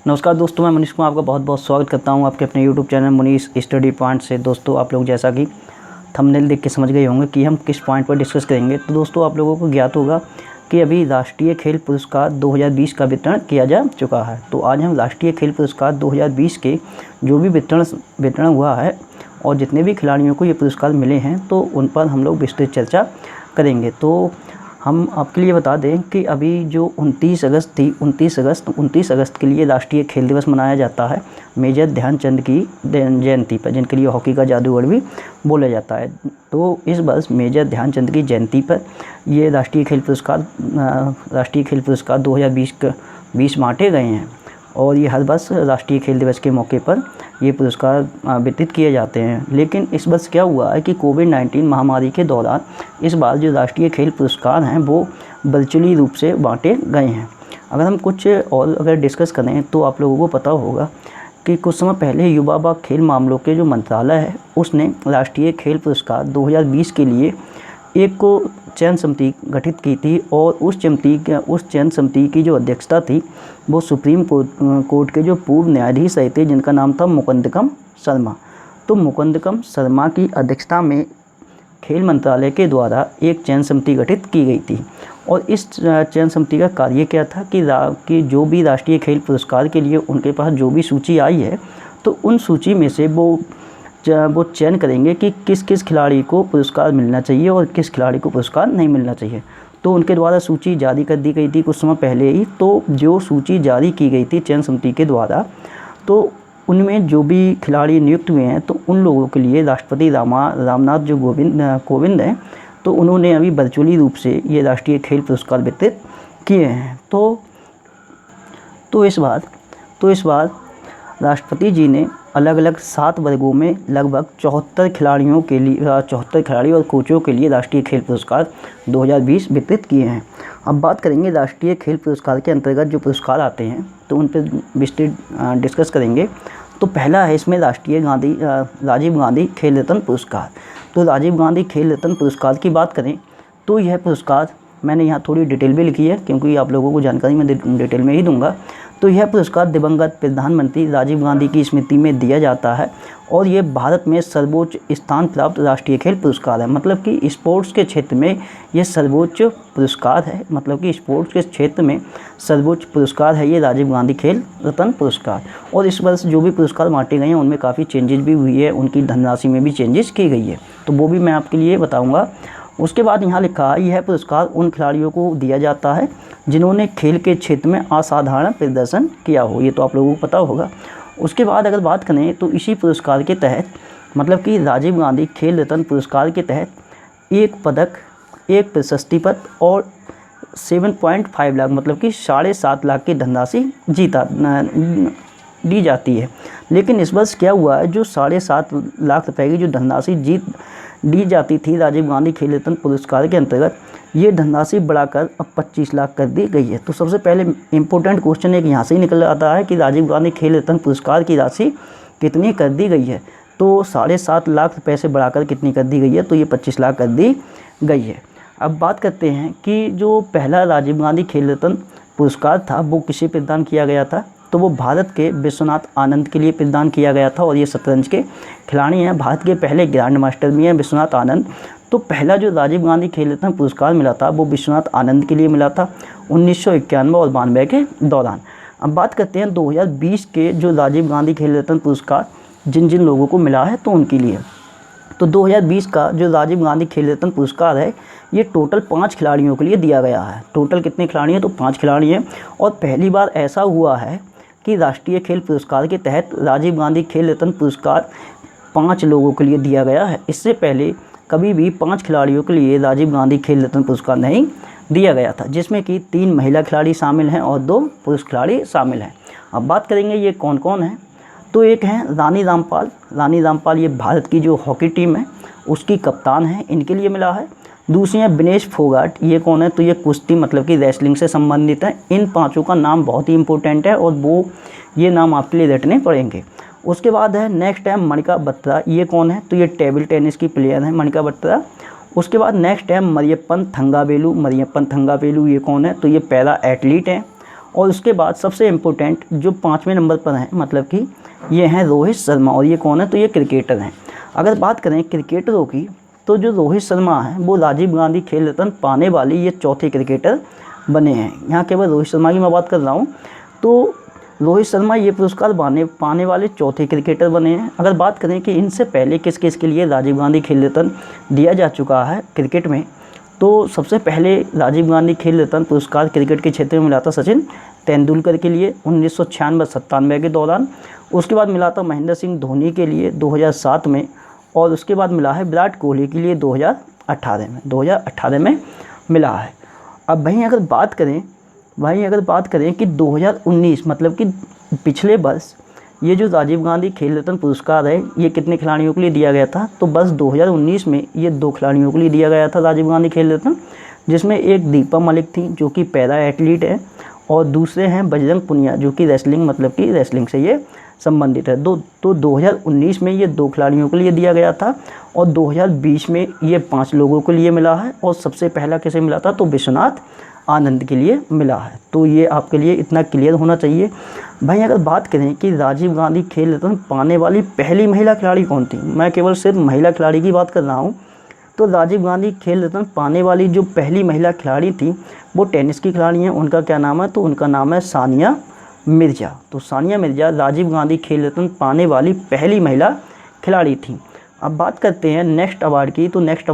नमस्कार दोस्तों, मैं मनीष कुमार आपका बहुत बहुत स्वागत करता हूं आपके अपने YouTube channel Manish study point से। दोस्तों, आप लोग जैसा कि थंबनेल देख के समझ गए होंगे कि हम किस पॉइंट पर डिस्कस करेंगे। तो दोस्तों, आप लोगों को ज्ञात होगा कि अभी राष्ट्रीय खेल पुरस्कार 2020 का वितरण किया जा चुका है। तो आज हम राष्ट्रीय खेल पुरस्कार 2020 के जो भी वितरण हुआ है और जितने भी खिलाड़ियों को ये पुरस्कार मिले हैं तो उन पर हम लोग विस्तृत चर्चा करेंगे। तो हम आपके लिए बता दें कि अभी जो 29 अगस्त थी, 29 अगस्त के लिए राष्ट्रीय खेल दिवस मनाया जाता है मेजर ध्यानचंद की जयंती पर, जिनके लिए हॉकी का जादूगर भी बोला जाता है। तो इस वर्ष मेजर ध्यानचंद की जयंती पर ये राष्ट्रीय खेल पुरस्कार 2020 बांटे गए हैं और ये हर वर्ष राष्ट्रीय खेल दिवस के मौके पर ये पुरस्कार वितरित किए जाते हैं। लेकिन इस वर्ष क्या हुआ है कि कोविड-19 महामारी के दौरान इस बार जो राष्ट्रीय खेल पुरस्कार हैं वो वर्चुअली रूप से बांटे गए हैं। अगर हम कुछ और अगर डिस्कस करें तो आप लोगों को पता होगा कि कुछ समय पहले युवा व खेल मामलों के जो मंत्रालय है उसने राष्ट्रीय खेल पुरस्कार 2020 के लिए एक को चयन समिति गठित की थी और उस चयन समिति की जो अध्यक्षता थी वो सुप्रीम कोर्ट के जो पूर्व न्यायाधीश रहे थे, जिनका नाम था मुकंदकम शर्मा। तो मुकंदकम शर्मा की अध्यक्षता में खेल मंत्रालय के द्वारा एक चयन समिति गठित की गई थी और इस चयन समिति का कार्य क्या था कि जो भी राष्ट्रीय खेल पुरस्कार के लिए उनके पास जो भी सूची आई है तो उन सूची में से वो चयन करेंगे कि किस किस खिलाड़ी को पुरस्कार मिलना चाहिए और किस खिलाड़ी को पुरस्कार नहीं मिलना चाहिए। तो उनके द्वारा सूची जारी कर दी गई थी कुछ समय पहले ही। तो जो सूची जारी की गई थी चयन समिति के द्वारा, तो उनमें जो भी खिलाड़ी नियुक्त हुए हैं तो उन लोगों के लिए राष्ट्रपति रामनाथ जो कोविंद हैं तो उन्होंने अभी वर्चुअली रूप से ये राष्ट्रीय खेल पुरस्कार वितरित किए हैं। तो इस बार राष्ट्रपति जी ने अलग अलग 7 वर्गों में लगभग 74 खिलाड़ी और कोचों के लिए राष्ट्रीय खेल पुरस्कार 2020 वितरित किए हैं। अब बात करेंगे राष्ट्रीय खेल पुरस्कार के अंतर्गत जो पुरस्कार आते हैं तो उन पर विस्तृत डिस्कस करेंगे। तो पहला है इसमें राजीव गांधी खेल रत्न पुरस्कार। तो राजीव गांधी खेल रत्न पुरस्कार की बात करें तो यह पुरस्कार मैंने यहाँ थोड़ी डिटेल भी लिखी है क्योंकि आप लोगों को जानकारी मैं डिटेल में ही दूंगा। तो यह पुरस्कार दिवंगत प्रधानमंत्री राजीव गांधी की स्मृति में दिया जाता है और ये भारत में सर्वोच्च स्थान प्राप्त राष्ट्रीय खेल पुरस्कार है। मतलब कि स्पोर्ट्स के क्षेत्र में ये सर्वोच्च पुरस्कार है, मतलब कि स्पोर्ट्स के क्षेत्र में सर्वोच्च पुरस्कार है ये राजीव गांधी खेल रत्न पुरस्कार। और इस वर्ष जो भी पुरस्कार बांटे गए हैं उनमें काफ़ी चेंजेस भी हुई है, उनकी धनराशि में भी चेंजेस की गई है, तो वो भी मैं आपके लिए बताऊँगा। उसके बाद यहाँ लिखा है यह पुरस्कार उन खिलाड़ियों को दिया जाता है जिन्होंने खेल के क्षेत्र में असाधारण प्रदर्शन किया हो। ये तो आप लोगों को पता होगा। उसके बाद अगर बात करें तो इसी पुरस्कार के तहत, मतलब कि राजीव गांधी खेल रत्न पुरस्कार के तहत एक पदक, एक प्रशस्ति पत्र और 7.5 लाख मतलब कि 7.5 लाख की धनराशि दी जाती है। लेकिन इस वर्ष क्या हुआ है, जो 7.5 लाख रुपए की जो धनराशि दी जाती थी राजीव गांधी खेल रत्न पुरस्कार के अंतर्गत, ये धनराशि बढ़ाकर अब 25 लाख कर दी गई है। तो सबसे पहले इम्पोर्टेंट क्वेश्चन एक यहाँ से ही निकल आता है कि राजीव गांधी खेल रत्न पुरस्कार की राशि कितनी कर दी गई है। तो 7.5 लाख रुपये से बढ़ाकर कितनी कर दी गई है, तो ये 25 लाख कर दी गई है। अब बात करते हैं कि जो पहला राजीव गांधी खेल रत्न पुरस्कार था वो किसे प्रदान किया गया था, तो वो भारत के विश्वनाथ आनंद के लिए प्रदान किया गया था और ये शतरंज के खिलाड़ी हैं, भारत के पहले ग्रैंड मास्टर भी हैं विश्वनाथ आनंद। तो पहला जो राजीव गांधी खेल रत्न पुरस्कार मिला था वो विश्वनाथ आनंद के लिए मिला था 1991 और 92 के दौरान। अब बात करते हैं 2020 के जो राजीव गांधी खेल रत्न पुरस्कार जिन जिन लोगों को मिला है तो उनके लिए। तो 2020 का जो राजीव गांधी खेल रत्न पुरस्कार है ये टोटल 5 खिलाड़ियों के लिए दिया गया है। टोटल कितने खिलाड़ी हैं, तो 5 खिलाड़ी हैं। और पहली बार ऐसा हुआ है कि राष्ट्रीय खेल पुरस्कार के तहत राजीव गांधी खेल रत्न पुरस्कार 5 लोगों के लिए दिया गया है। इससे पहले कभी भी 5 खिलाड़ियों के लिए राजीव गांधी खेल रत्न पुरस्कार नहीं दिया गया था, जिसमें कि 3 महिला खिलाड़ी शामिल हैं और 2 पुरुष खिलाड़ी शामिल हैं। अब बात करेंगे ये कौन कौन है, तो एक हैं रानी रामपाल, ये भारत की जो हॉकी टीम है उसकी कप्तान है, इनके लिए मिला है। दूसरी है विनेश फोगाट, ये कौन है, तो ये कुश्ती मतलब कि रेसलिंग से संबंधित है। इन 5 का नाम बहुत ही इंपॉर्टेंट है और ये नाम आपके लिए रटने पड़ेंगे। उसके बाद है नेक्स्ट है मणिका बत्रा, ये कौन है, तो ये टेबल टेनिस की प्लेयर है मणिका बत्रा। उसके बाद नेक्स्ट है मरियप्पन थंगावेलु, ये कौन है, तो ये पैरा एथलीट हैं। और उसके बाद सबसे इम्पोर्टेंट जो 5वें नंबर पर हैं, मतलब कि ये हैं रोहित शर्मा। और ये कौन है? तो ये क्रिकेटर हैं। अगर बात करें क्रिकेटरों की, तो जो रोहित शर्मा हैं वो राजीव गांधी खेल रत्न पाने वाले ये चौथे क्रिकेटर बने हैं। यहाँ केवल रोहित शर्मा की मैं बात कर रहा हूँ। तो रोहित शर्मा ये पुरस्कार पाने वाले चौथे क्रिकेटर बने हैं। अगर बात करें कि इनसे पहले किस किस के लिए राजीव गांधी खेल रत्न दिया जा चुका है क्रिकेट में, तो सबसे पहले राजीव गांधी खेल रत्न पुरस्कार क्रिकेट के क्षेत्र में मिला था सचिन तेंदुलकर के लिए 1996-97 के दौरान। उसके बाद मिला था महेंद्र सिंह धोनी के लिए 2007 में, और उसके बाद मिला है विराट कोहली के लिए 2018 में मिला है। अब वहीं अगर बात करें कि 2019 मतलब कि पिछले वर्ष ये जो राजीव गांधी खेल रत्न पुरस्कार है ये कितने खिलाड़ियों के लिए दिया गया था, तो बस 2019 में ये 2 खिलाड़ियों के लिए दिया गया था राजीव गांधी खेल रत्न, जिसमें एक दीपा मलिक थी जो कि पैरा एथलीट है, और दूसरे हैं बजरंग पुनिया जो कि रेसलिंग मतलब कि रेसलिंग से ये संबंधित है। तो 2019 में ये 2 खिलाड़ियों के लिए दिया गया था, और 2020 में ये 5 लोगों के लिए मिला है, और सबसे पहला किसे मिला था? तो विश्वनाथ आनंद के लिए मिला है। तो ये आपके लिए इतना क्लियर होना चाहिए। भाई अगर बात करें कि राजीव गांधी खेल रत्न पाने वाली पहली महिला खिलाड़ी कौन थी, मैं केवल सिर्फ महिला खिलाड़ी की बात कर रहा हूँ। तो राजीव गांधी खेल रत्न पाने वाली जो पहली महिला खिलाड़ी थी वो टेनिस की खिलाड़ी हैं। उनका क्या नाम है? तो उनका नाम है सानिया मिर्ज़ा। तो सानिया मिर्ज़ा राजीव गांधी खेल रत्न पाने वाली पहली महिला खिलाड़ी थी। अब बात करते हैं नेक्स्ट अवार्ड की। तो नेक्स्ट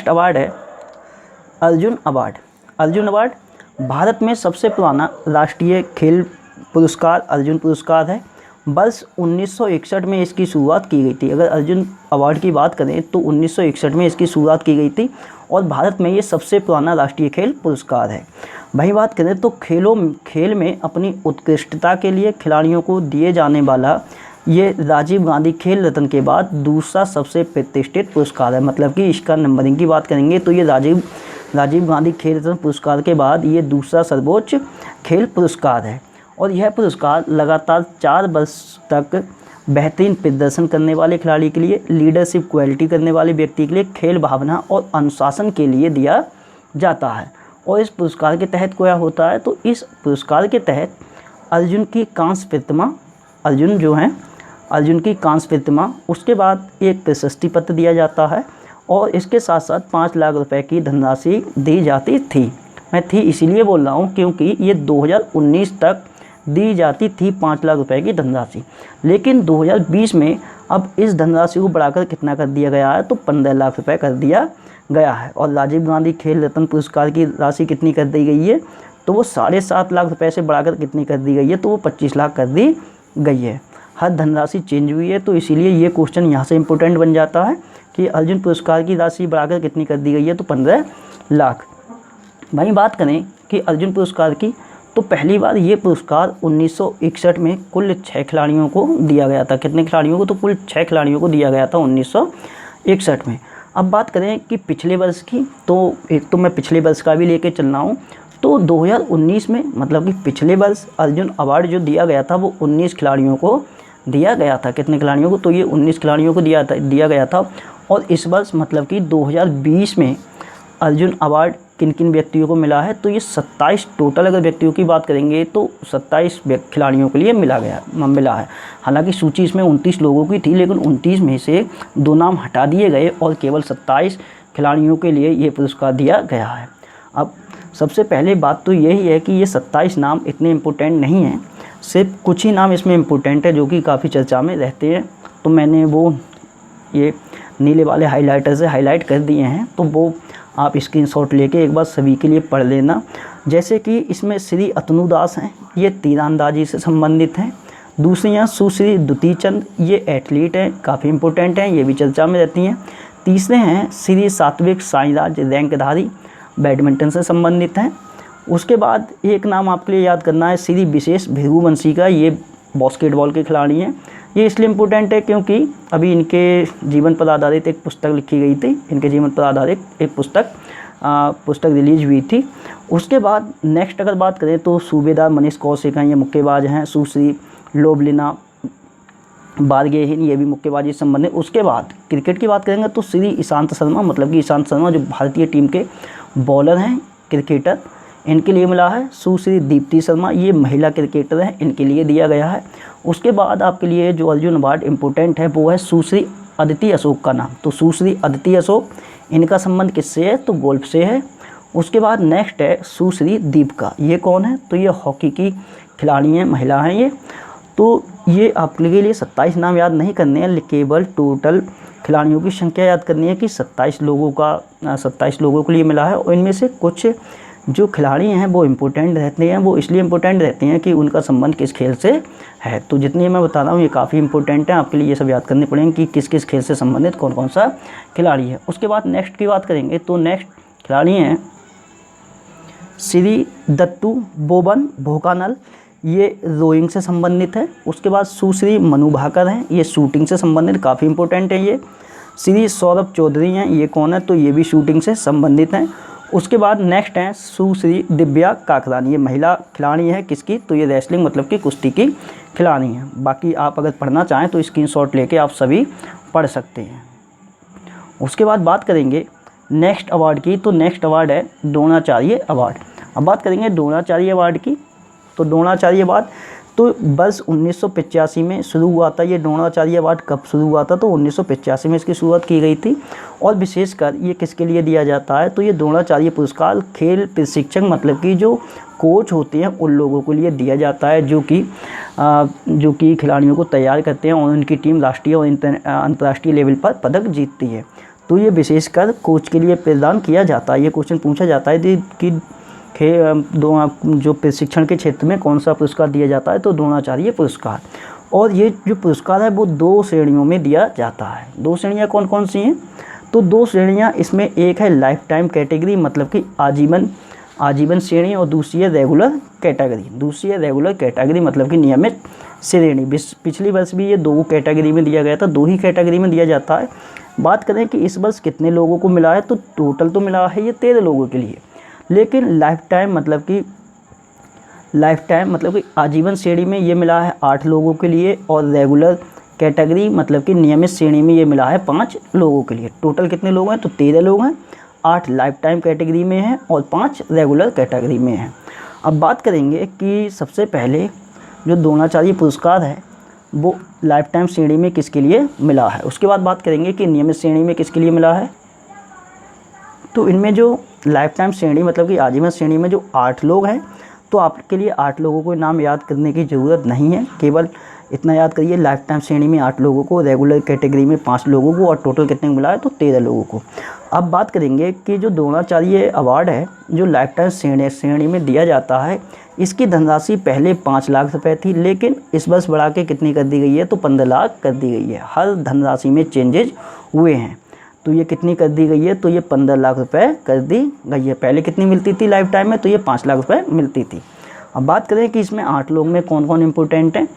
अवार्ड है अर्जुन अवार्ड भारत में सबसे पुराना राष्ट्रीय खेल पुरस्कार अर्जुन पुरस्कार है। वर्ष 1961 में इसकी शुरुआत की गई थी। अगर अर्जुन अवार्ड की बात करें तो 1961 में इसकी शुरुआत की गई थी, और भारत में ये सबसे पुराना राष्ट्रीय खेल पुरस्कार है। वहीं बात करें तो खेल में अपनी उत्कृष्टता के लिए खिलाड़ियों को दिए जाने वाला ये राजीव गांधी खेल रत्न के बाद दूसरा सबसे प्रतिष्ठित पुरस्कार है। मतलब कि इसका नंबरिंग की बात करेंगे तो ये राजीव गांधी खेल रत्न पुरस्कार के बाद ये दूसरा सर्वोच्च खेल पुरस्कार है, और यह पुरस्कार लगातार 4 वर्ष तक बेहतरीन प्रदर्शन करने वाले खिलाड़ी के लिए, लीडरशिप क्वालिटी करने वाले व्यक्ति के लिए, खेल भावना और अनुशासन के लिए दिया जाता है। और इस पुरस्कार के तहत क्या होता है? तो इस पुरस्कार के तहत अर्जुन की कांस्य प्रतिमा, उसके बाद एक प्रशस्ति पत्र दिया जाता है, और इसके साथ साथ 5 लाख रुपए की धनराशि दी जाती थी। मैं थी इसीलिए बोल रहा हूँ क्योंकि ये 2019 तक दी जाती थी 5 लाख रुपए की धनराशि, लेकिन 2020 में अब इस धनराशि को बढ़ाकर कितना कर दिया गया है? तो 15 लाख रुपए कर दिया गया है। और राजीव गांधी खेल रत्न पुरस्कार की राशि कितनी कर दी गई है? तो वो 7.5 लाख रुपए से बढ़ाकर कितनी कर दी गई है? तो वो 25 लाख कर दी गई है। हर धनराशि चेंज हुई है, तो इसीलिए ये क्वेश्चन यहाँ से इम्पोर्टेंट बन जाता है कि अर्जुन पुरस्कार की राशि बढ़ाकर कितनी कर दी गई है? तो 15 लाख। वहीं बात करें कि अर्जुन पुरस्कार की, तो पहली बार ये पुरस्कार 1961 में कुल 6 खिलाड़ियों को दिया गया था। कितने खिलाड़ियों को? तो कुल 6 खिलाड़ियों को दिया गया था 1961 में। अब बात करें कि पिछले वर्ष की, तो एक तो मैं पिछले वर्ष का भी लेके चल रहा हूँ। तो 2019 में मतलब कि पिछले वर्ष अर्जुन अवार्ड जो दिया गया था वो 19 खिलाड़ियों को दिया गया था। कितने खिलाड़ियों को? तो ये 19 खिलाड़ियों को दिया गया था। और इस वर्ष मतलब कि 2020 में अर्जुन अवार्ड किन किन व्यक्तियों को मिला है? तो ये 27 टोटल अगर व्यक्तियों की बात करेंगे तो 27 खिलाड़ियों के लिए मिला है। हालांकि सूची इसमें 29 लोगों की थी, लेकिन 29 में से 2 नाम हटा दिए गए और केवल 27 खिलाड़ियों के लिए ये पुरस्कार दिया गया है। अब सबसे पहले बात तो यही है कि ये 27 नाम इतने इम्पोर्टेंट नहीं हैं, सिर्फ कुछ ही नाम इसमें इम्पोर्टेंट है जो कि काफ़ी चर्चा में रहते हैं। तो मैंने वो ये नीले वाले हाइलाइटर से हाईलाइट कर दिए हैं, तो वो आप स्क्रीनशॉट लेके एक बार सभी के लिए पढ़ लेना। जैसे कि इसमें श्री अतनु दास हैं, ये तीरंदाजी से संबंधित हैं। दूसरी हैं सुश्री दुती चंद, ये एथलीट हैं, काफ़ी इंपॉर्टेंट हैं, ये भी चर्चा में रहती हैं। तीसरे हैं श्री सात्विक साईराज, रैंकधारी, बैडमिंटन से संबंधित हैं। उसके बाद एक नाम आपके लिए याद करना है श्री विशेष भृगुवंशी का, ये बास्केटबॉल के खिलाड़ी हैं। ये इसलिए इम्पोर्टेंट है क्योंकि अभी इनके जीवन पर आधारित एक पुस्तक लिखी गई थी, इनके जीवन पर आधारित एक पुस्तक रिलीज हुई थी। उसके बाद नेक्स्ट अगर बात करें तो सूबेदार मनीष कौशिक हैं, ये मुक्केबाज हैं। सुश्री लोबलिना बारगेहिन, ये भी मुक्केबाजी से संबंधित। उसके बाद क्रिकेट की बात करेंगे तो श्री ईशांत शर्मा, मतलब कि ईशांत शर्मा जो भारतीय टीम के बॉलर हैं, क्रिकेटर, इनके लिए मिला है। सुश्री दीप्ति शर्मा, ये महिला क्रिकेटर हैं, इनके लिए दिया गया है। उसके बाद आपके लिए जो अर्जुन अवार्ड इम्पोर्टेंट है वो है सुश्री अदिति अशोक का नाम। तो सुश्री अदिति अशोक, इनका संबंध किससे है? तो गोल्फ से है। उसके बाद नेक्स्ट है सुश्री दीपिका, ये कौन है? तो ये हॉकी की खिलाड़ी हैं, महिला हैं ये। तो ये आपके लिए 27 नाम याद नहीं करने हैं, केवल टोटल खिलाड़ियों की संख्या याद करनी है कि 27 लोगों के लिए मिला है। और इनमें से कुछ जो खिलाड़ी हैं वो इम्पोर्टेंट रहते हैं, वो इसलिए इम्पोर्टेंट रहते हैं कि उनका संबंध किस खेल से है। तो जितनी मैं बता रहा हूँ ये काफ़ी इंपॉर्टेंट है, आपके लिए ये सब याद करने पड़ेंगे कि किस किस खेल से संबंधित कौन कौन सा खिलाड़ी है। उसके बाद नेक्स्ट की बात करेंगे तो नेक्स्ट खिलाड़ी हैं श्री दत्तू बोबन भोकानल, ये रोइंग से संबंधित है। उसके बाद सुश्री मनु भाकर हैं, ये शूटिंग से संबंधित, काफ़ी इंपॉर्टेंट है ये। श्री सौरभ चौधरी हैं, ये कौन है? तो ये भी शूटिंग से संबंधित हैं। उसके बाद नेक्स्ट हैं सुश्री दिव्या काकरानी, ये महिला खिलाड़ी है किसकी? तो ये रेसलिंग मतलब कि कुश्ती की खिलाड़ी हैं। बाकी आप अगर पढ़ना चाहें तो स्क्रीनशॉट लेके आप सभी पढ़ सकते हैं। उसके बाद बात करेंगे नेक्स्ट अवार्ड की, तो नेक्स्ट अवार्ड है द्रोणाचार्य अवार्ड। अब बात करेंगे द्रोणाचार्य अवार्ड की, तो द्रोणाचार्य अवार्ड तो वर्ष 1985 में शुरू हुआ था। ये द्रोणाचार्य अवार्ड कब शुरू हुआ था? तो 1985 में इसकी शुरुआत की गई थी। और विशेषकर ये किसके लिए दिया जाता है? तो ये द्रोणाचार्य पुरस्कार खेल प्रशिक्षक मतलब कि जो कोच होते हैं उन लोगों के लिए दिया जाता है जो कि खिलाड़ियों को तैयार करते हैं और उनकी टीम राष्ट्रीय और अंतर्राष्ट्रीय लेवल पर पदक जीतती है। तो ये विशेषकर कोच के लिए प्रदान किया जाता है। ये क्वेश्चन पूछा जाता है कि जो प्रशिक्षण के क्षेत्र में कौन सा पुरस्कार दिया जाता है? तो द्रोणाचार्य पुरस्कार। और ये जो पुरस्कार है वो 2 श्रेणियों में दिया जाता है। 2 श्रेणियाँ कौन कौन सी हैं? तो 2 श्रेणियाँ इसमें, एक है लाइफ टाइम कैटेगरी मतलब कि आजीवन श्रेणी, और दूसरी है रेगुलर कैटेगरी। दूसरी है रेगुलर कैटेगरी मतलब कि नियमित श्रेणी। पिछली वर्ष भी ये 2 कैटेगरी में दिया गया था, 2 ही कैटेगरी में दिया जाता है। बात करें कि इस वर्ष कितने लोगों को मिला है, तो टोटल तो मिला है ये 13 लोगों के लिए, लेकिन लाइफ टाइम मतलब कि आजीवन श्रेणी में ये मिला है 8 लोगों के लिए, और रेगुलर कैटेगरी मतलब कि नियमित श्रेणी में ये मिला है 5 लोगों के लिए। टोटल कितने लोग हैं? तो 13 लोग हैं, 8 लाइफ टाइम कैटेगरी में हैं और 5 रेगुलर कैटेगरी में हैं। अब बात करेंगे कि सबसे पहले जो द्रोणाचार्य पुरस्कार है वो लाइफ टाइम श्रेणी में किसके लिए मिला है। उसके बाद बात करेंगे कि नियमित श्रेणी में किसके लिए मिला है। तो इनमें जो लाइफ टाइम श्रेणी मतलब कि आजीवन श्रेणी में जो 8 लोग हैं, तो आपके लिए 8 लोगों को नाम याद करने की ज़रूरत नहीं है, केवल इतना याद करिए लाइफ टाइम श्रेणी में 8 लोगों को, रेगुलर कैटेगरी में 5 लोगों को, और टोटल कितने को मिला है? तो 13 लोगों को। अब बात करेंगे कि जो द्रोणाचार्य अवार्ड है जो लाइफ टाइम श्रेणी में दिया जाता है, इसकी धनराशि पहले 5 लाख रुपये थी, लेकिन इस वर्ष बढ़ा के कितनी कर दी गई है? तो 15 लाख कर दी गई है। हर धनराशि में चेंजेज हुए हैं, तो ये कितनी कर दी गई है? तो ये 15 लाख रुपए कर दी गई है। पहले कितनी मिलती थी लाइफ टाइम में? तो ये 5 लाख रुपए मिलती थी। अब बात करें कि इसमें 8 लोग में कौन कौन इंपॉर्टेंट हैं,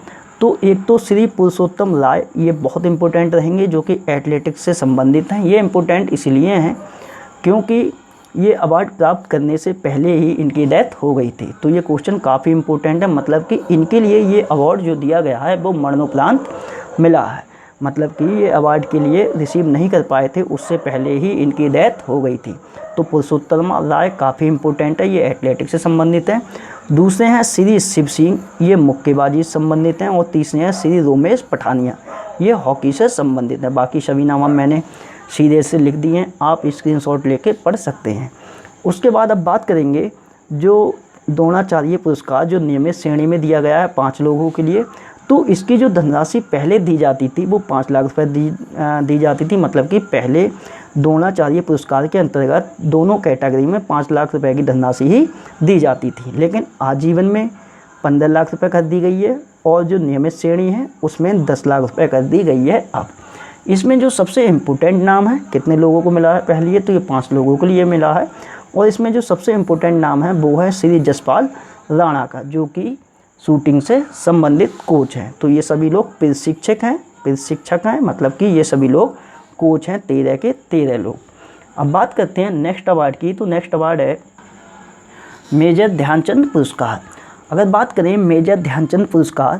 तो एक तो श्री पुरुषोत्तम राय, ये बहुत इंपॉर्टेंट रहेंगे, जो कि एथलेटिक्स से संबंधित हैं। ये इंपॉर्टेंट इसलिए हैं क्योंकि ये अवार्ड प्राप्त करने से पहले ही इनकी डेथ हो गई थी। तो ये क्वेश्चन काफ़ी इंपॉर्टेंट है, मतलब कि इनके लिए ये अवार्ड जो दिया गया है वो मरणोपरांत मिला है, मतलब कि ये अवार्ड के लिए रिसीव नहीं कर पाए थे, उससे पहले ही इनकी डेथ हो गई थी। तो पुरुषोत्तम राय काफ़ी इंपॉर्टेंट है, ये एथलेटिक्स से संबंधित हैं। दूसरे हैं श्री शिव सिंह, ये मुक्केबाजी से संबंधित हैं। और तीसरे हैं श्री रोमेश पठानिया, ये हॉकी से संबंधित हैं। बाकी सभी नाम मैंने सीधे से लिख दिए हैं, आप स्क्रीनशॉट लेके पढ़ सकते हैं। उसके बाद अब बात करेंगे जो द्रोणाचार्य पुरस्कार जो नियमित श्रेणी में दिया गया है 5 लोगों के लिए, तो इसकी जो धनराशि पहले दी जाती थी वो 5 लाख रुपये दी जाती थी। मतलब कि पहले द्रोणाचार्य पुरस्कार के अंतर्गत दोनों कैटेगरी में 5 लाख रुपए की धनराशि ही दी जाती थी, लेकिन आजीवन में 15 लाख रुपए कर दी गई है, और जो नियमित श्रेणी है उसमें 10 लाख रुपए कर दी गई है। अब इसमें जो सबसे इम्पोर्टेंट नाम है, कितने लोगों को मिला है? पहले तो ये 5 लोगों के लिए मिला है, और इसमें जो सबसे इम्पोर्टेंट नाम है वो है श्री जसपाल राणा का, जो कि शूटिंग से संबंधित कोच हैं। तो ये सभी लोग प्रशिक्षक हैं, मतलब कि ये सभी लोग कोच हैं, 13 के 13 लोग। अब बात करते हैं नेक्स्ट अवार्ड की, तो नेक्स्ट अवार्ड है मेजर ध्यानचंद पुरस्कार। अगर बात करें मेजर ध्यानचंद पुरस्कार,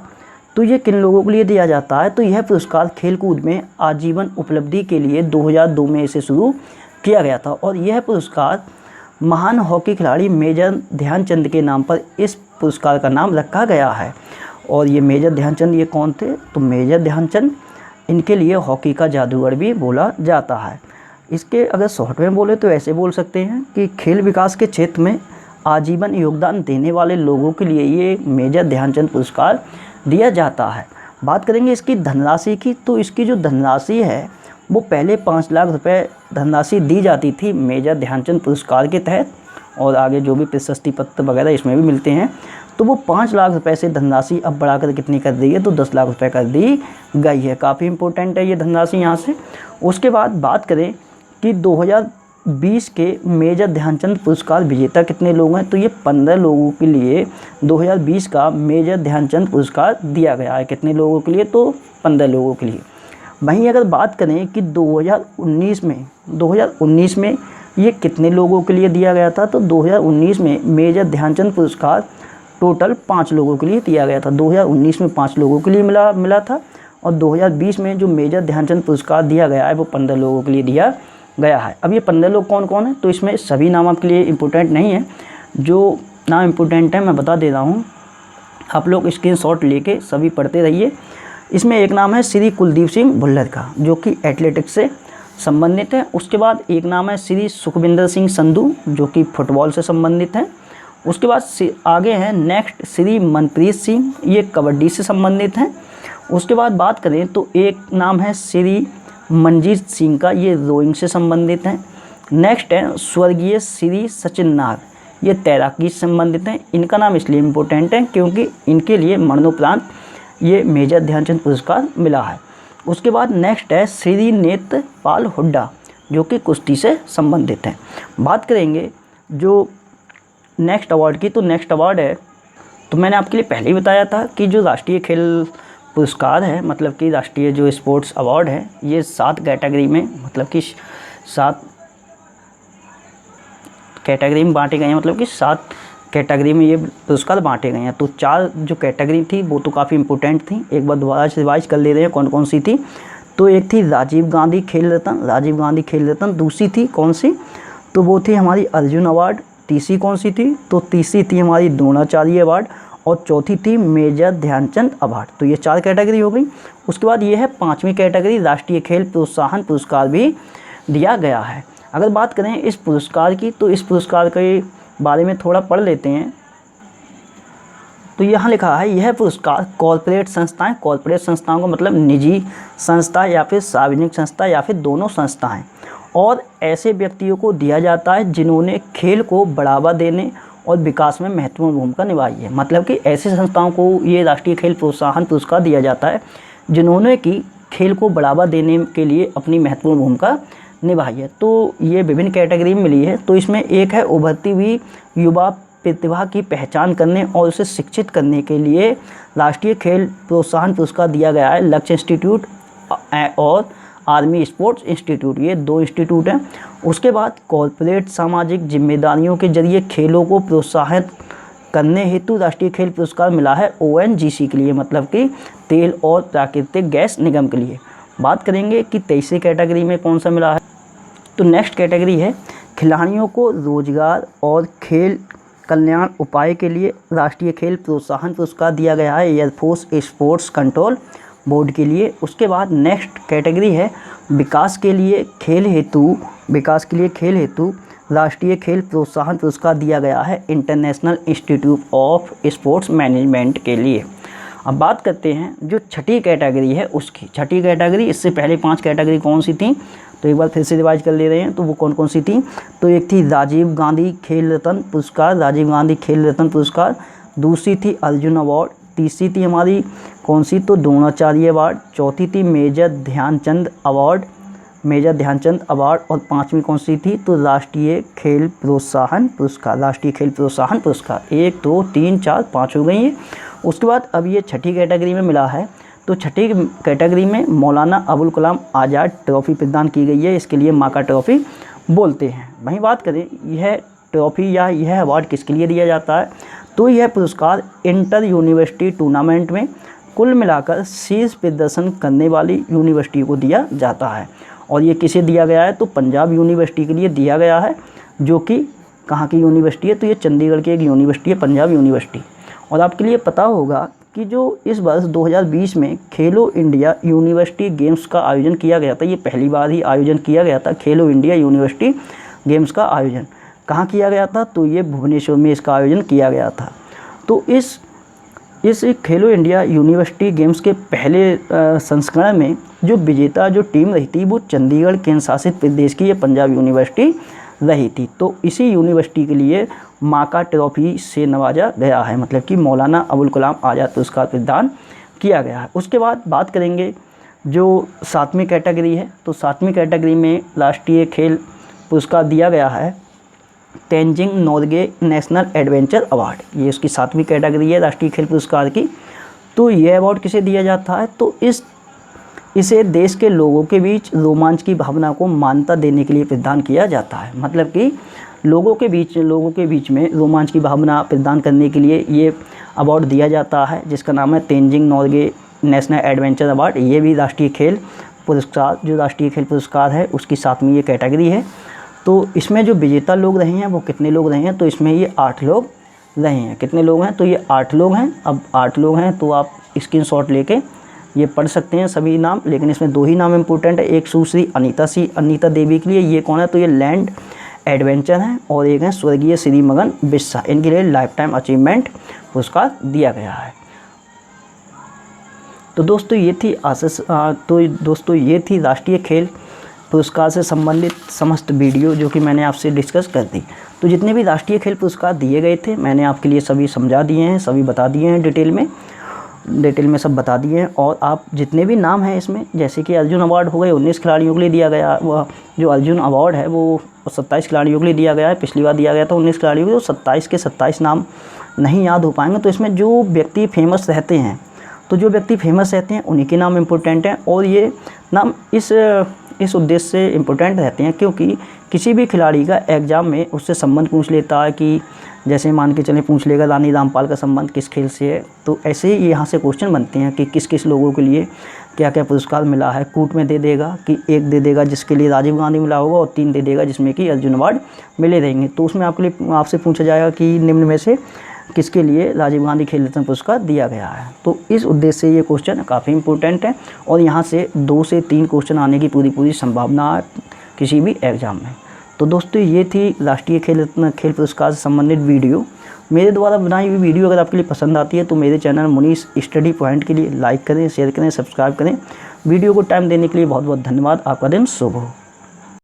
तो ये किन लोगों के लिए दिया जाता है? तो यह पुरस्कार खेलकूद में आजीवन उपलब्धि के लिए 2002 में इसे शुरू किया गया था, और यह पुरस्कार महान हॉकी खिलाड़ी मेजर ध्यानचंद के नाम पर इस पुरस्कार का नाम रखा गया है। और ये मेजर ध्यानचंद ये कौन थे? तो मेजर ध्यानचंद, इनके लिए हॉकी का जादूगर भी बोला जाता है। इसके अगर शॉर्ट में बोले तो ऐसे बोल सकते हैं कि खेल विकास के क्षेत्र में आजीवन योगदान देने वाले लोगों के लिए ये मेजर ध्यानचंद पुरस्कार दिया जाता है। बात करेंगे इसकी धनराशि की, तो इसकी जो धनराशि है वो पहले 5 लाख रुपए धनराशि दी जाती थी मेजर ध्यानचंद पुरस्कार के तहत, और आगे जो भी प्रशस्ति पत्र वगैरह इसमें भी मिलते हैं। तो वो 5 लाख रुपए से धनराशि अब बढ़ाकर कितनी कर दी है? तो 10 लाख रुपए कर दी गई है। काफ़ी इंपॉर्टेंट है ये धनराशि यहाँ से। उसके बाद बात करें कि 2020 के मेजर ध्यानचंद पुरस्कार विजेता कितने लोग हैं? तो ये 15 लोगों के लिए 2020 का मेजर ध्यानचंद पुरस्कार दिया गया है। कितने लोगों के लिए? तो 15 लोगों के लिए। वहीं अगर बात करें कि 2019 में ये कितने लोगों के लिए दिया गया था? तो 2019 में मेजर ध्यानचंद पुरस्कार टोटल 5 लोगों के लिए दिया गया था। 2019 में 5 लोगों के लिए मिला था, और 2020 में जो मेजर ध्यानचंद पुरस्कार दिया गया है वो 15 लोगों के लिए दिया गया है। अब ये 15 लोग कौन कौन हैं? तो इसमें सभी नाम आपके लिए इम्पोर्टेंट नहीं है, जो नाम इम्पोर्टेंट है मैं बता दे रहा हूँ, आप लोग स्क्रीनशॉट लेके सभी पढ़ते रहिए। इसमें एक नाम है श्री कुलदीप सिंह भुल्लर का, जो कि एथलेटिक्स से संबंधित है। उसके बाद एक नाम है श्री सुखविंदर सिंह संधू, जो कि फुटबॉल से संबंधित है। उसके बाद आगे हैं नेक्स्ट श्री मनप्रीत सिंह, ये कबड्डी से संबंधित हैं। उसके बाद बात करें तो एक नाम है श्री मंजीत सिंह का, ये रोइंग से संबंधित हैं। नेक्स्ट है स्वर्गीय श्री सचिन नाग, ये तैराकी से संबंधित हैं। इनका नाम इसलिए इम्पोर्टेंट है क्योंकि इनके लिए मरणोपरांत ये मेजर ध्यानचंद पुरस्कार मिला है। उसके बाद नेक्स्ट है श्री नेत्रपाल हुड्डा, जो कि कुश्ती से संबंधित हैं। बात करेंगे जो नेक्स्ट अवार्ड की, तो नेक्स्ट अवार्ड है, तो मैंने आपके लिए पहले ही बताया था कि जो राष्ट्रीय खेल पुरस्कार है, मतलब कि राष्ट्रीय जो स्पोर्ट्स अवार्ड है, ये 7 कैटेगरी में, मतलब कि 7 कैटेगरी में बांटे गए हैं, मतलब कि 7 कैटेगरी में ये पुरस्कार बांटे गए हैं। तो 4 जो कैटेगरी थी वो तो काफ़ी इंपॉर्टेंट थी, एक बार दोबारा से रिवाइज कर ले रहे हैं कौन कौन सी थी। तो एक थी राजीव गांधी खेल रत्न, दूसरी थी कौन सी? तो वो थी हमारी अर्जुन अवार्ड। तीसरी कौन सी थी? तो तीसरी थी हमारी द्रोणाचार्य अवार्ड, और चौथी थी मेजर ध्यानचंद अवार्ड। तो ये 4 कैटेगरी हो गई। उसके बाद ये है 5वीं कैटेगरी, राष्ट्रीय खेल प्रोत्साहन पुरस्कार भी दिया गया है। अगर बात करें इस पुरस्कार की, तो इस पुरस्कार के बारे में थोड़ा पढ़ लेते हैं। तो यहाँ लिखा है यह पुरस्कार कॉर्पोरेट संस्थाओं का मतलब निजी संस्था या फिर सार्वजनिक संस्था या फिर दोनों संस्थाएं, और ऐसे व्यक्तियों को दिया जाता है जिन्होंने खेल को बढ़ावा देने और विकास में महत्वपूर्ण भूमिका निभाई है। मतलब कि ऐसे संस्थाओं को ये राष्ट्रीय खेल प्रोत्साहन पुरस्कार दिया जाता है जिन्होंने कि खेल को बढ़ावा देने के लिए अपनी महत्वपूर्ण भूमिका निभाई है। तो ये विभिन्न कैटेगरी में मिली है। तो इसमें एक है उभरती हुई युवा प्रतिभा की पहचान करने और उसे शिक्षित करने के लिए राष्ट्रीय खेल प्रोत्साहन पुरस्कार दिया गया है लक्ष्य इंस्टीट्यूट और आर्मी स्पोर्ट्स इंस्टीट्यूट, ये 2 इंस्टीट्यूट हैं। उसके बाद कॉर्पोरेट सामाजिक जिम्मेदारियों के जरिए खेलों को प्रोत्साहित करने हेतु राष्ट्रीय खेल पुरस्कार मिला है ONGC के लिए, मतलब कि तेल और प्राकृतिक गैस निगम के लिए। बात करेंगे कि 23वीं कैटेगरी में कौन सा मिला है, तो नेक्स्ट कैटेगरी है खिलाड़ियों को रोजगार और खेल कल्याण उपाय के लिए राष्ट्रीय खेल प्रोत्साहन पुरस्कार दिया गया है एयरफोर्स स्पोर्ट्स कंट्रोल बोर्ड के लिए। उसके बाद नेक्स्ट कैटेगरी है विकास के लिए खेल हेतु राष्ट्रीय खेल प्रोत्साहन पुरस्कार दिया गया है international institute of sports management के लिए। अब बात करते हैं जो छठी कैटेगरी है उसकी। छठी कैटेगरी, इससे पहले 5 कैटेगरी कौन सी थी, तो एक बार फिर से रिवाइज कर ले रहे हैं। तो वो कौन कौन सी थी, तो एक थी राजीव गांधी खेल रत्न पुरस्कार, दूसरी थी अर्जुन अवार्ड, तीसरी थी हमारी कौन सी, तो द्रोणाचार्य अवार्ड, चौथी थी मेजर ध्यानचंद अवार्ड, और 5वीं कौन सी थी, तो राष्ट्रीय खेल प्रोत्साहन पुरस्कार। 1 2 3 4 5 हो गई है। उसके बाद अब ये छठी कैटेगरी में मिला है। तो छठी कैटेगरी में मौलाना अबुल कलाम आज़ाद ट्रॉफी प्रदान की गई है, इसके लिए माका ट्रॉफी बोलते हैं। वहीं बात करें यह ट्रॉफी या यह अवार्ड किसके लिए दिया जाता है, तो यह पुरस्कार इंटर यूनिवर्सिटी टूर्नामेंट में कुल मिलाकर शीर्ष प्रदर्शन करने वाली यूनिवर्सिटी को दिया जाता है। और ये किसे दिया गया है, तो पंजाब यूनिवर्सिटी के लिए दिया गया है, जो कि कहाँ की यूनिवर्सिटी है, तो ये चंडीगढ़ की एक यूनिवर्सिटी है, पंजाब यूनिवर्सिटी। और आपके लिए पता होगा कि जो इस वर्ष 2020 में खेलो इंडिया यूनिवर्सिटी गेम्स का आयोजन किया गया था, ये पहली बार ही आयोजन किया गया था। खेलो इंडिया यूनिवर्सिटी गेम्स का आयोजन कहाँ किया गया था, तो ये भुवनेश्वर में इसका आयोजन किया गया था। तो इस खेलो इंडिया यूनिवर्सिटी गेम्स के पहले संस्करण में जो विजेता जो टीम रही थी वो चंडीगढ़ केंद्र शासित प्रदेश की ये पंजाब यूनिवर्सिटी रही थी। तो इसी यूनिवर्सिटी के लिए माका ट्रॉफी से नवाजा गया है, मतलब कि मौलाना अबुल कलाम आज़ाद पुरस्कार प्रदान किया गया है। उसके बाद बात करेंगे जो 7वीं कैटेगरी है, तो 7वीं कैटेगरी में राष्ट्रीय खेल पुरस्कार दिया गया है Tenzing Norgay national adventure award. ये उसकी 7वीं कैटेगरी है राष्ट्रीय खेल पुरस्कार की। तो ये अवार्ड किसे दिया जाता है, तो इसे देश के लोगों के बीच रोमांच की भावना को मान्यता देने के लिए प्रदान किया जाता है। मतलब कि लोगों के बीच में रोमांच की भावना प्रदान करने के लिए ये अवार्ड दिया जाता है, जिसका नाम है Tenzing Norgay national adventure award. ये भी राष्ट्रीय खेल पुरस्कार, जो राष्ट्रीय खेल पुरस्कार है उसकी 7वीं ये कैटेगरी है। तो इसमें जो विजेता लोग रहे हैं वो कितने लोग रहे हैं, तो इसमें ये 8 लोग रहे हैं। कितने लोग हैं, तो ये 8 लोग हैं। अब 8 लोग हैं तो आप स्क्रीनशॉट लेके ये पढ़ सकते हैं सभी नाम, लेकिन इसमें 2 ही नाम इंपॉर्टेंट है। एक सुश्री अनीता देवी के लिए, ये कौन है, तो ये लैंड एडवेंचर हैं, और एक है स्वर्गीय श्री मगन बिस्सा, इनके लिए लाइफ टाइम अचीवमेंट पुरस्कार दिया गया है। तो दोस्तों ये थी राष्ट्रीय खेल पुरस्कार से संबंधित समस्त वीडियो जो कि मैंने आपसे डिस्कस कर दी। तो जितने भी राष्ट्रीय खेल पुरस्कार दिए गए थे मैंने आपके लिए सभी समझा दिए हैं, सभी बता दिए हैं डिटेल में सब बता दिए हैं। और आप जितने भी नाम हैं इसमें, जैसे कि अर्जुन अवार्ड हो गए 19 खिलाड़ियों के लिए दिया गया, वह जो अर्जुन अवार्ड है वो 27 खिलाड़ियों के लिए दिया गया है। पिछली बार दिया गया था 19 खिलाड़ियों को, तो 27 के 27 नाम नहीं याद हो पाएंगे। तो इसमें जो व्यक्ति फेमस रहते हैं, उन्हीं के नाम इम्पोर्टेंट हैं, और ये नाम इस उद्देश्य से इम्पोर्टेंट रहते हैं क्योंकि किसी भी खिलाड़ी का एग्ज़ाम में उससे संबंध पूछ लेता है कि जैसे मान के चलें पूछ लेगा रानी रामपाल का संबंध किस खेल से है, तो ऐसे ही यहाँ से क्वेश्चन बनते हैं कि किस किस लोगों के लिए क्या क्या पुरस्कार मिला है। कूट में दे देगा कि 1 दे देगा जिसके लिए राजीव गांधी मिला होगा, और 3 दे देगा जिसमें कि अर्जुन अवार्ड मिले रहेंगे। तो उसमें आपसे पूछा जाएगा कि निम्न में से किसके लिए राजीव गांधी खेल रत्न पुरस्कार दिया गया है। तो इस उद्देश्य से ये क्वेश्चन काफ़ी इंपॉर्टेंट है, और यहाँ से 2 से 3 क्वेश्चन आने की पूरी संभावना है किसी भी एग्ज़ाम में। तो दोस्तों ये थी राष्ट्रीय खेल रत्न खेल पुरस्कार से संबंधित वीडियो। मेरे द्वारा बनाई हुई वीडियो अगर आपके लिए पसंद आती है तो मेरे चैनल मुनीष स्टडी पॉइंट के लिए लाइक करें, शेयर करें, सब्सक्राइब करें। वीडियो को टाइम देने के लिए बहुत बहुत धन्यवाद। आपका दिन शुभ हो।